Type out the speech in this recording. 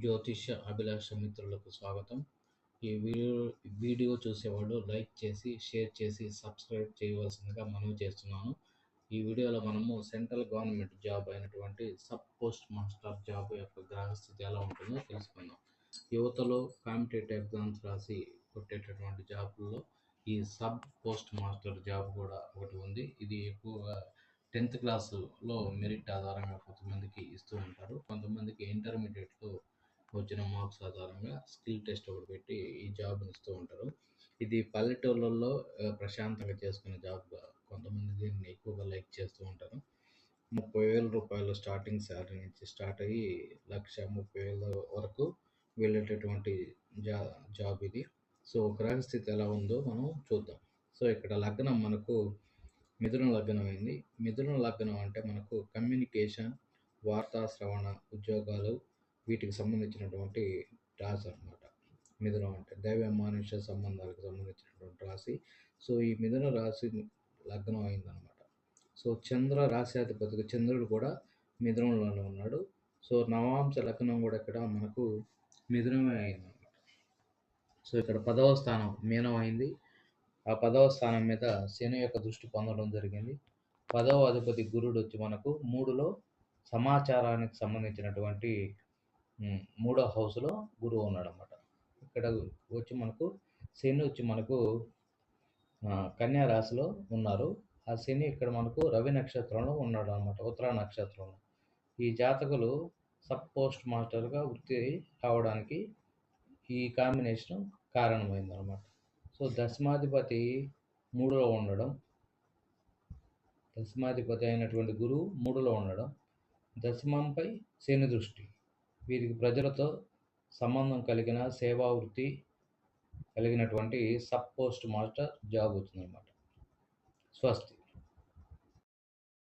జ్యోతిష్య అభిలాష మిత్రులకు స్వాగతం. ఈ వీడియో చూసేవాళ్ళు లైక్ చేసి, షేర్ చేసి, సబ్స్క్రైబ్ చేయవలసిందిగా మనవి చేస్తున్నాను. ఈ వీడియోలో మనము సెంట్రల్ గవర్నమెంట్ జాబ్ అయినటువంటి సబ్ పోస్ట్ మాస్టర్ జాబ్ యొక్క గ్రహస్థితి ఎలా ఉంటుందో తెలుసుకుందాం. యువతలో కాంపిటేటివ్ ఎగ్జామ్స్ రాసి కొట్టేటటువంటి జాబుల్లో ఈ సబ్ పోస్ట్ మాస్టర్ జాబ్ కూడా ఒకటి ఉంది. ఇది ఎక్కువగా 10th క్లాస్లో మెరిట్ ఆధారంగా కొంతమందికి ఇస్తూ ఉంటారు. కొంతమందికి ఇంటర్మీడియట్లో వచ్చిన మార్క్స్ ఆధారంగా స్కిల్ టెస్ట్ ఒకటి పెట్టి ఈ జాబ్ని ఇస్తూ ఉంటారు. ఇది పల్లెటూళ్ళల్లో ప్రశాంతంగా చేసుకునే జాబ్గా కొంతమంది దీన్ని ఎక్కువగా లైక్ చేస్తూ ఉంటారు. 30,000 రూపాయలు స్టార్టింగ్ శాలరీ నుంచి స్టార్ట్ అయ్యి 1,30,000 వరకు వెళ్ళేటటువంటి జాబ్ ఇది. సో గ్రహస్థితి ఎలా ఉందో మనం చూద్దాం. సో ఇక్కడ లగ్నం మనకు మిథున లగ్నం అయింది. మిథున లగ్నం అంటే మనకు కమ్యూనికేషన్, వార్తా శ్రవణ, ఉద్యోగాలు వీటికి సంబంధించినటువంటి రాశి అనమాట. మిథునం అంటే దైవ మానుష్య సంబంధాలకు సంబంధించినటువంటి రాశి. సో ఈ మిథున రాశి లగ్నం అయిందనమాట. సో చంద్ర రాశ్యాధిపతిగా చంద్రుడు కూడా మిథునంలోనే ఉన్నాడు. సో నవాంశ లగ్నం కూడా ఇక్కడ మనకు మిథునమే అయిందనమాట. సో ఇక్కడ 10వ స్థానం మీనం అయింది. ఆ 10వ స్థానం మీద శని యొక్క దృష్టి పొందడం జరిగింది. 10వ అధిపతి గురుడు వచ్చి మనకు 3లో సమాచారానికి సంబంధించినటువంటి 3వ హౌస్లో గురువు ఉన్నాడు అనమాట. ఇక్కడ వచ్చి మనకు శని వచ్చి మనకు కన్యా రాశిలో ఉన్నారు. ఆ శని ఇక్కడ మనకు రవి నక్షత్రంలో ఉన్నాడు అనమాట, ఉత్తర నక్షత్రంలో. ఈ జాతకులు సబ్ పోస్ట్ మాస్టర్గా వృత్తి కావడానికి ఈ కాంబినేషన్ కారణమైంది అనమాట. సో దశమాధిపతి 3లో ఉండడం, దశమాధిపతి అయినటువంటి గురువు 3లో ఉండడం, దశమంపై శని దృష్టి, వీరికి ప్రజలతో సంబంధం కలిగిన సేవా వృత్తి కలిగినటువంటి సబ్ పోస్ట్ మాస్టర్ జాబ్ వచ్చిందనమాట. స్వస్తి.